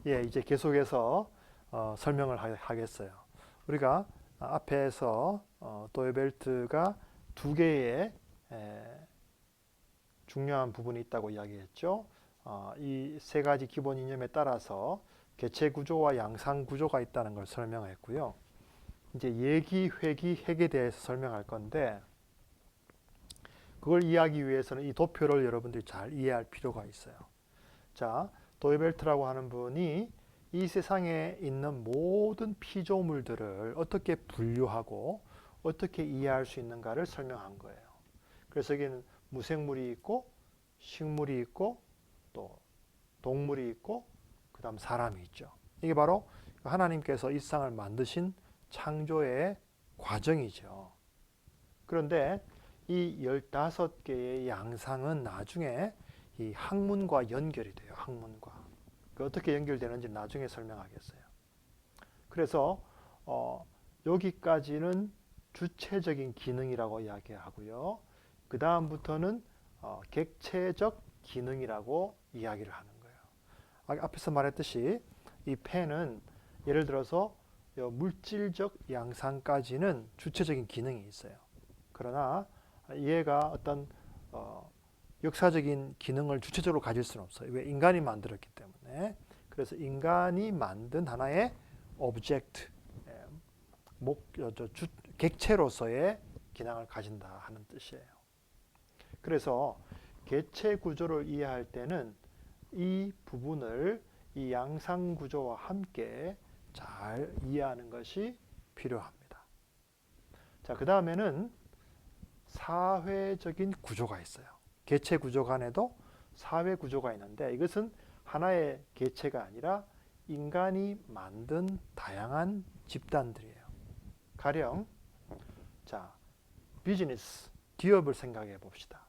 예, 이제 계속해서 설명을 하겠어요. 우리가 앞에서 도어벨트가 두 개의 중요한 부분이 있다고 이야기했죠. 이 세 가지 기본 이념에 따라서 개체 구조와 양상 구조가 있다는 걸 설명했고요. 이제 예기, 회기, 핵에 대해서 설명할 건데 그걸 이해하기 위해서는 이 도표를 여러분들이 잘 이해할 필요가 있어요. 자, 도이벨트라고 하는 분이 이 세상에 있는 모든 피조물들을 어떻게 분류하고 어떻게 이해할 수 있는가를 설명한 거예요. 그래서 여기는 무생물이 있고 식물이 있고 또 동물이 있고 그 다음 사람이 있죠. 이게 바로 하나님께서 이 세상을 만드신 창조의 과정이죠. 그런데 이 15개의 양상은 나중에 이 학문과 연결이 돼요. 학문과. 어떻게 연결되는지 나중에 설명하겠어요. 그래서 여기까지는 주체적인 기능이라고 이야기하고요. 그 다음부터는 객체적 기능이라고 이야기를 하는 거예요. 앞에서 말했듯이 이 펜은 예를 들어서 물질적 양상까지는 주체적인 기능이 있어요. 그러나 얘가 어떤 역사적인 기능을 주체적으로 가질 수는 없어요. 왜? 인간이 만들었기 때문에. 그래서 인간이 만든 하나의 오브젝트, 객체로서의 기능을 가진다 하는 뜻이에요. 그래서 개체 구조를 이해할 때는 이 부분을 이 양상 구조와 함께 잘 이해하는 것이 필요합니다. 자, 그 다음에는 사회적인 구조가 있어요. 개체 구조 간에도 사회 구조가 있는데 이것은 하나의 개체가 아니라 인간이 만든 다양한 집단들이에요. 가령 자, 비즈니스, 기업을 생각해 봅시다.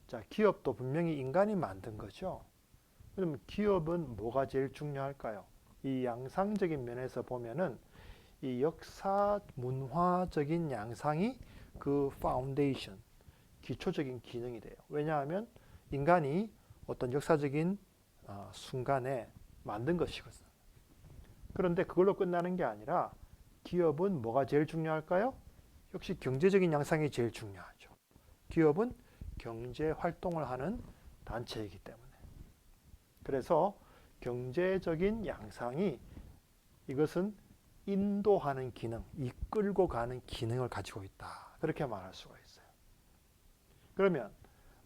자, 기업도 분명히 인간이 만든 거죠. 그러면 기업은 뭐가 제일 중요할까요? 이 양상적인 면에서 보면은 이 역사 문화적인 양상이 그 파운데이션, 기초적인 기능이 돼요. 왜냐하면 인간이 어떤 역사적인 순간에 만든 것이거든요. 그런데 그걸로 끝나는 게 아니라 기업은 뭐가 제일 중요할까요? 역시 경제적인 양상이 제일 중요하죠. 기업은 경제 활동을 하는 단체이기 때문에. 그래서 경제적인 양상이 이것은 인도하는 기능, 이끌고 가는 기능을 가지고 있다. 그렇게 말할 수가 있어요. 그러면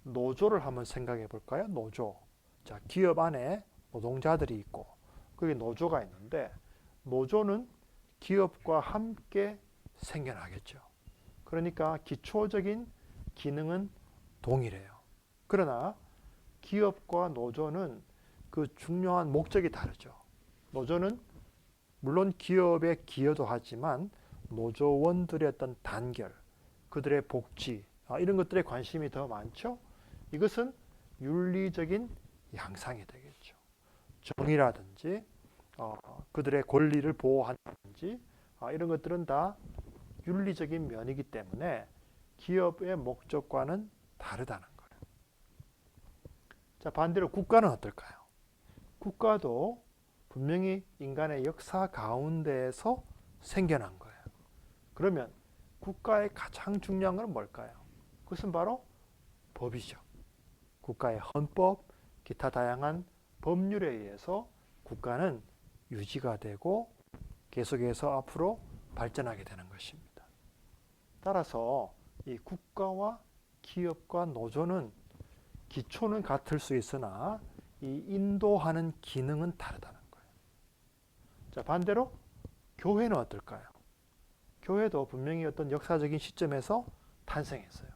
노조를 한번 생각해 볼까요? 노조. 자, 기업 안에 노동자들이 있고 거기 노조가 있는데 노조는 기업과 함께 생겨나겠죠. 그러니까 기초적인 기능은 동일해요. 그러나 기업과 노조는 그 중요한 목적이 다르죠. 노조는 물론 기업에 기여도 하지만 노조원들의 어떤 단결, 그들의 복지, 이런 것들에 관심이 더 많죠. 이것은 윤리적인 양상이 되겠죠. 정의라든지 그들의 권리를 보호한다든지 이런 것들은 다 윤리적인 면이기 때문에 기업의 목적과는 다르다는 거예요. 자, 반대로 국가는 어떨까요? 국가도 분명히 인간의 역사 가운데에서 생겨난 거예요. 그러면 국가의 가장 중요한 건 뭘까요? 그것은 바로 법이죠. 국가의 헌법, 기타 다양한 법률에 의해서 국가는 유지가 되고 계속해서 앞으로 발전하게 되는 것입니다. 따라서 이 국가와 기업과 노조는 기초는 같을 수 있으나 이 인도하는 기능은 다르다는 거예요. 자, 반대로 교회는 어떨까요? 교회도 분명히 어떤 역사적인 시점에서 탄생했어요.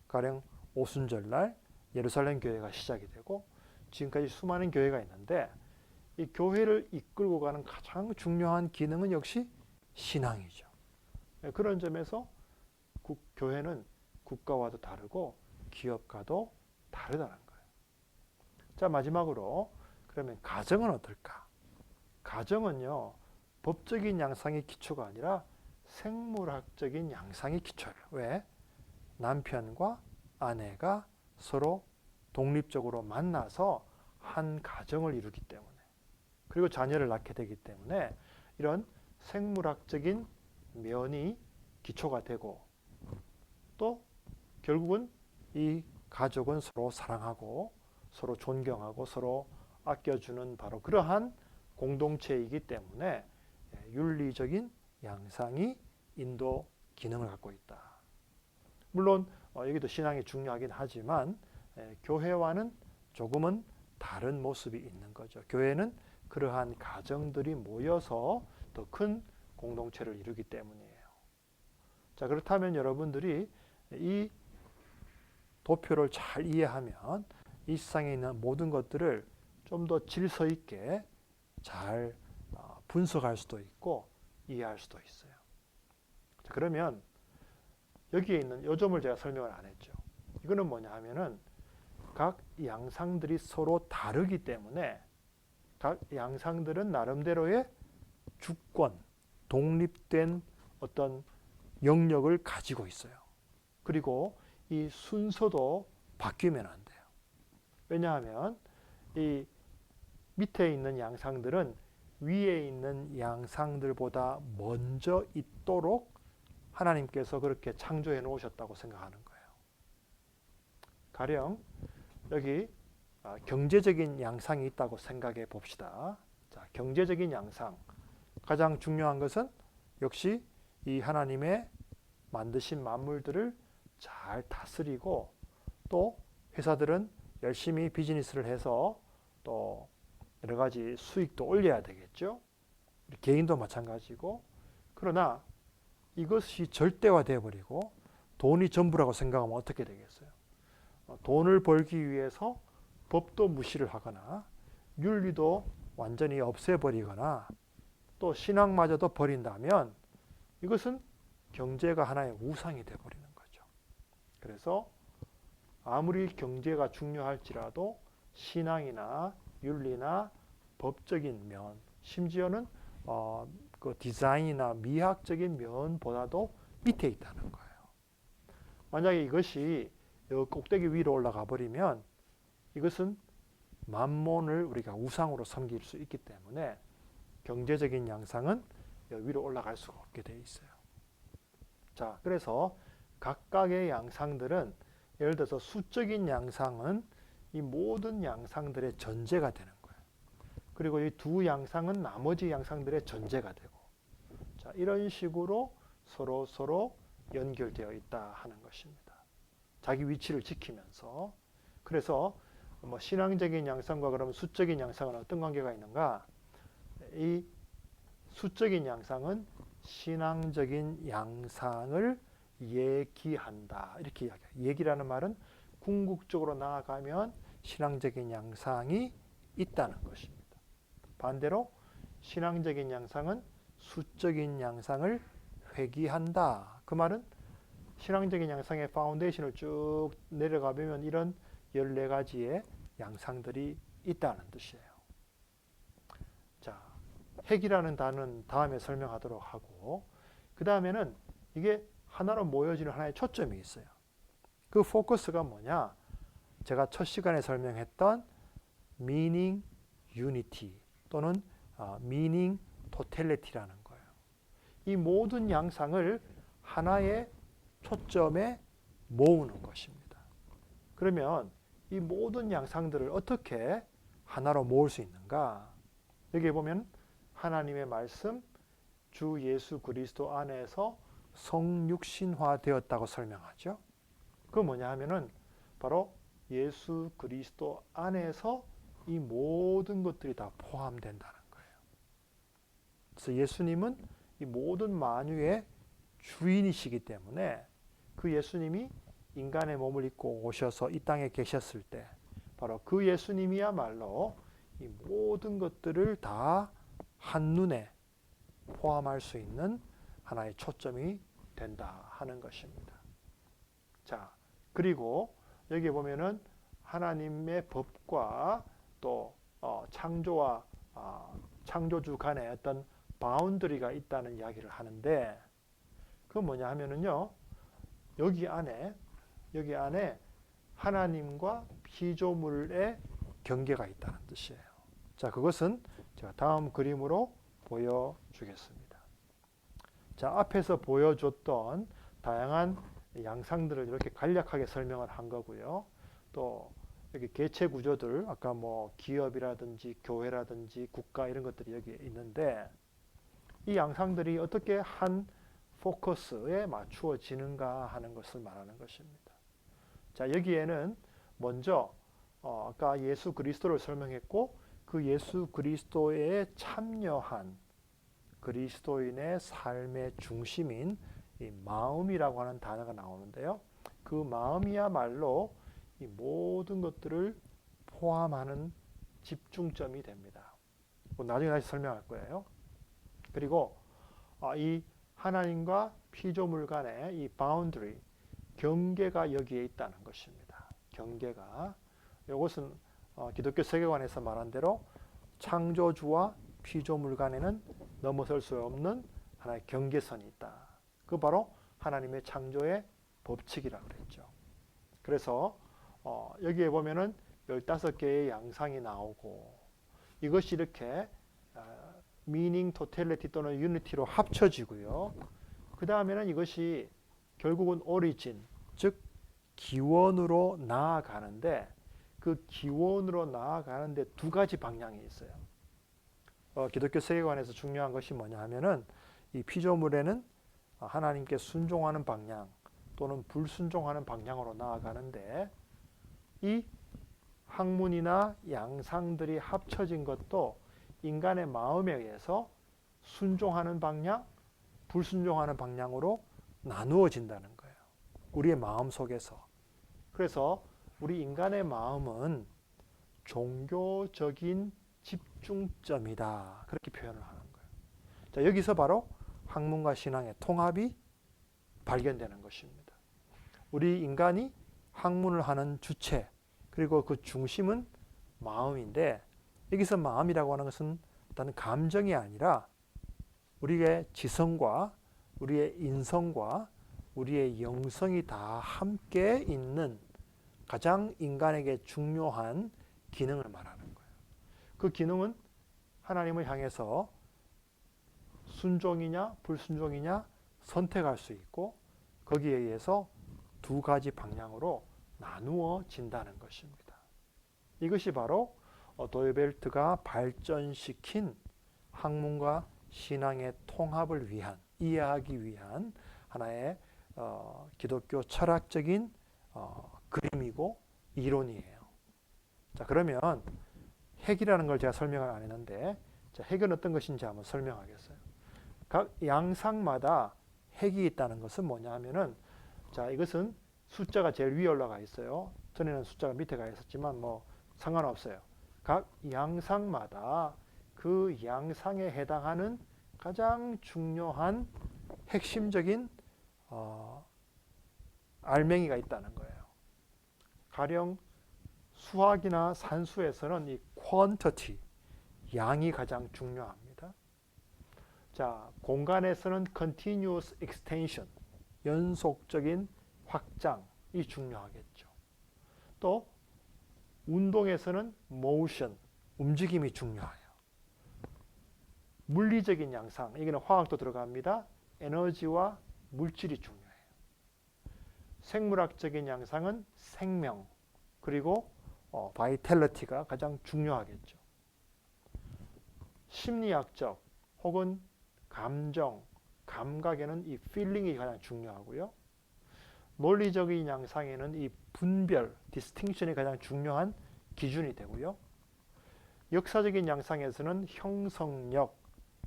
가령 오순절날 예루살렘 교회가 시작이 되고 지금까지 수많은 교회가 있는데 이 교회를 이끌고 가는 가장 중요한 기능은 역시 신앙이죠. 그런 점에서 교회는 국가와도 다르고 기업과도 다르다는 거예요. 자, 마지막으로 그러면 가정은 어떨까? 가정은요, 법적인 양상의 기초가 아니라 생물학적인 양상의 기초예요. 왜? 남편과 아내가 서로 독립적으로 만나서 한 가정을 이루기 때문에. 그리고 자녀를 낳게 되기 때문에 이런 생물학적인 면이 기초가 되고, 또 결국은 이 가족은 서로 사랑하고 서로 존경하고 서로 아껴주는 바로 그러한 공동체이기 때문에 윤리적인 양상이 인도 기능을 갖고 있다. 물론 여기도 신앙이 중요하긴 하지만 교회와는 조금은 다른 모습이 있는 거죠. 교회는 그러한 가정들이 모여서 더 큰 공동체를 이루기 때문이에요. 자, 그렇다면 여러분들이 이 도표를 잘 이해하면 이 세상에 있는 모든 것들을 좀 더 질서 있게 잘 분석할 수도 있고 이해할 수도 있어요. 자, 그러면 여기에 있는 요점을 제가 설명을 안 했죠. 이거는 뭐냐 하면은 각 양상들이 서로 다르기 때문에 각 양상들은 나름대로의 주권, 독립된 어떤 영역을 가지고 있어요. 그리고 이 순서도 바뀌면 안 돼요. 왜냐하면 이 밑에 있는 양상들은 위에 있는 양상들보다 먼저 있도록 하나님께서 그렇게 창조해 놓으셨다고 생각하는 거예요. 가령 여기 경제적인 양상이 있다고 생각해 봅시다. 자, 경제적인 양상. 가장 중요한 것은 역시 이 하나님의 만드신 만물들을 잘 다스리고, 또 회사들은 열심히 비즈니스를 해서 또 여러 가지 수익도 올려야 되겠죠. 개인도 마찬가지고. 그러나 이것이 절대화되어 버리고 돈이 전부라고 생각하면 어떻게 되겠어요? 돈을 벌기 위해서 법도 무시를 하거나 윤리도 완전히 없애버리거나 또 신앙마저도 버린다면 이것은 경제가 하나의 우상이 되어버리는 거죠. 그래서 아무리 경제가 중요할지라도 신앙이나 윤리나 법적인 면, 심지어는 그 디자인이나 미학적인 면보다도 밑에 있다는 거예요. 만약에 이것이 꼭대기 위로 올라가 버리면 이것은 만몬을 우리가 우상으로 섬길 수 있기 때문에 경제적인 양상은 위로 올라갈 수가 없게 돼 있어요. 자, 그래서 각각의 양상들은 예를 들어서 수적인 양상은 이 모든 양상들의 전제가 되는 거예요. 그리고 이 두 양상은 나머지 양상들의 전제가 되고, 자, 이런 식으로 서로 연결되어 있다 하는 것입니다. 자기 위치를 지키면서. 그래서 뭐 신앙적인 양상과 그러면 수적인 양상은 어떤 관계가 있는가? 이 수적인 양상은 신앙적인 양상을 얘기한다. 이렇게 이야기해요. 얘기라는 말은 궁극적으로 나아가면 신앙적인 양상이 있다는 것입니다. 반대로 신앙적인 양상은 수적인 양상을 회귀한다. 그 말은 신앙적인 양상의 파운데이션을 쭉 내려가 보면 이런 14가지의 양상들이 있다는 뜻이에요. 자, 핵이라는 단어는 다음에 설명하도록 하고, 그 다음에는 이게 하나로 모여지는 하나의 초점이 있어요. 그 포커스가 뭐냐? 제가 첫 시간에 설명했던 meaning unity 또는 meaning totality라는 거예요. 이 모든 양상을 하나의 초점에 모으는 것입니다. 그러면 이 모든 양상들을 어떻게 하나로 모을 수 있는가? 여기 보면 하나님의 말씀, 주 예수 그리스도 안에서 성육신화되었다고 설명하죠. 그 뭐냐 하면은 바로 예수 그리스도 안에서 이 모든 것들이 다 포함된다는 거예요. 그래서 예수님은 이 모든 만유의 주인이시기 때문에 그 예수님이 인간의 몸을 입고 오셔서 이 땅에 계셨을 때 바로 그 예수님이야말로 이 모든 것들을 다 한눈에 포함할 수 있는 하나의 초점이 된다 하는 것입니다. 자, 그리고 여기 보면은 하나님의 법과 또 창조와 창조주 간의 어떤 바운더리가 있다는 이야기를 하는데, 그건 뭐냐 하면은요, 여기 안에 하나님과 피조물의 경계가 있다는 뜻이에요. 자, 그것은 제가 다음 그림으로 보여주겠습니다. 자, 앞에서 보여줬던 다양한 양상들을 이렇게 간략하게 설명을 한 거고요. 또 여기 개체 구조들, 아까 뭐 기업이라든지 교회라든지 국가 이런 것들이 여기 있는데, 이 양상들이 어떻게 한 포커스에 맞추어지는가 하는 것을 말하는 것입니다. 자, 여기에는 먼저 아까 예수 그리스도를 설명했고, 그 예수 그리스도에 참여한 그리스도인의 삶의 중심인 이 마음이라고 하는 단어가 나오는데요. 그 마음이야말로 이 모든 것들을 포함하는 집중점이 됩니다. 나중에 다시 설명할 거예요. 그리고 이 하나님과 피조물 간의 이 바운더리, 경계가 여기에 있다는 것입니다. 경계가. 이것은 기독교 세계관에서 말한 대로 창조주와 피조물 간에는 넘어설 수 없는 하나의 경계선이 있다. 그 바로 하나님의 창조의 법칙이라고 그랬죠. 그래서 여기에 보면은 15개의 양상이 나오고, 이것이 이렇게 meaning, totality 또는 unity로 합쳐지고요. 그 다음에는 이것이 결국은 origin, 즉 기원으로 나아가는데, 그 기원으로 나아가는데 두 가지 방향이 있어요. 기독교 세계관에서 중요한 것이 뭐냐 하면은, 이 피조물에는 하나님께 순종하는 방향 또는 불순종하는 방향으로 나아가는데, 이 학문이나 양상들이 합쳐진 것도 인간의 마음에 의해서 순종하는 방향, 불순종하는 방향으로 나누어진다는 거예요. 우리의 마음 속에서. 그래서 우리 인간의 마음은 종교적인 집중점이다. 그렇게 표현을 하는 거예요. 자, 여기서 바로 학문과 신앙의 통합이 발견되는 것입니다. 우리 인간이 학문을 하는 주체, 그리고 그 중심은 마음인데, 여기서 마음이라고 하는 것은 어떤 감정이 아니라 우리의 지성과 우리의 인성과 우리의 영성이 다 함께 있는 가장 인간에게 중요한 기능을 말하는 거예요. 그 기능은 하나님을 향해서 순종이냐 불순종이냐 선택할 수 있고, 거기에 의해서 두 가지 방향으로 나누어진다는 것입니다. 이것이 바로 도이벨트가 발전시킨 학문과 신앙의 통합을 위한, 이해하기 위한 하나의 기독교 철학적인 그림이고 이론이에요. 자, 그러면 핵이라는 걸 제가 설명을 안 했는데, 자, 핵은 어떤 것인지 한번 설명하겠어요. 각 양상마다 핵이 있다는 것은 뭐냐 하면은, 자, 이것은 숫자가 제일 위에 올라가 있어요. 전에는 숫자가 밑에 가 있었지만 뭐 상관없어요. 각 양상마다 그 양상에 해당하는 가장 중요한 핵심적인 알맹이가 있다는 거예요. 가령 수학이나 산수에서는 이 quantity, 양이 가장 중요합니다. 자, 공간에서는 continuous extension, 연속적인 확장이 중요하겠죠. 또 운동에서는 motion, 움직임이 중요해요. 물리적인 양상, 여기는 화학도 들어갑니다. 에너지와 물질이 중요해요. 생물학적인 양상은 생명, 그리고 바이탈리티가 가장 중요하겠죠. 심리학적 혹은 감정, 감각에는 이 필링이 가장 중요하고요. 논리적인 양상에는 이 분별, 디스팅션이 가장 중요한 기준이 되고요. 역사적인 양상에서는 형성력,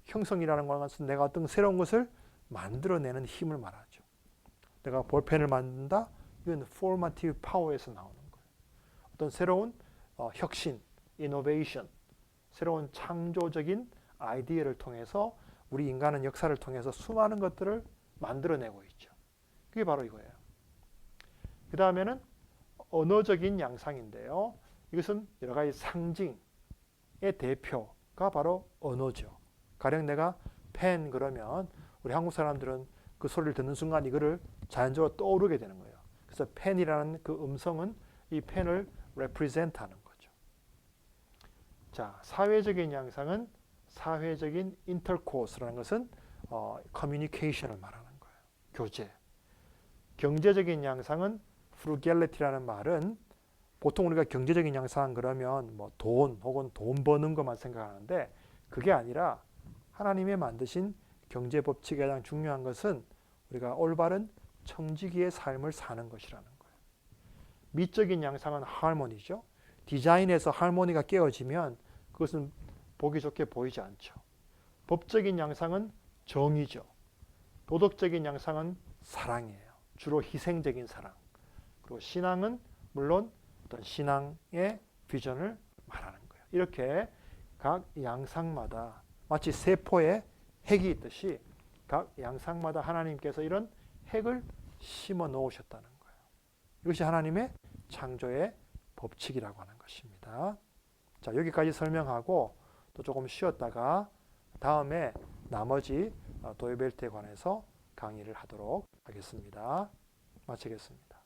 형성이라는 것은 내가 어떤 새로운 것을 만들어내는 힘을 말하죠. 내가 볼펜을 만든다, 이건 formative power에서 나오는 거예요. 어떤 새로운 혁신, innovation, 새로운 창조적인 아이디어를 통해서 우리 인간은 역사를 통해서 수많은 것들을 만들어내고 있죠. 그게 바로 이거예요. 그 다음에는 언어적인 양상인데요. 이것은 여러 가지 상징의 대표가 바로 언어죠. 가령 내가 펜 그러면 우리 한국 사람들은 그 소리를 듣는 순간 이거를 자연적으로 떠오르게 되는 거예요. 그래서 펜이라는 그 음성은 이 펜을 represent 하는 거죠. 자, 사회적인 양상은 사회적인 인터코스라는 것은 커뮤니케이션을 말하는 거예요. 교제. 경제적인 양상은 frugality 라는 말은 보통 우리가 경제적인 양상 그러면 뭐 돈 혹은 돈 버는 것만 생각하는데 그게 아니라 하나님의 만드신 경제 법칙에 가장 중요한 것은 우리가 올바른 청지기의 삶을 사는 것이라는 거예요. 미적인 양상은 하모니죠. 디자인에서 하모니가 깨어지면 그것은 보기 좋게 보이지 않죠. 법적인 양상은 정의죠. 도덕적인 양상은 사랑이에요. 주로 희생적인 사랑. 그리고 신앙은 물론 어떤 신앙의 비전을 말하는 거예요. 이렇게 각 양상마다 마치 세포에 핵이 있듯이 각 양상마다 하나님께서 이런 핵을 심어 놓으셨다는 거예요. 이것이 하나님의 창조의 법칙이라고 하는 것입니다. 자, 여기까지 설명하고 또 조금 쉬었다가 다음에 나머지 도요벨트에 관해서 강의를 하도록 하겠습니다. 마치겠습니다.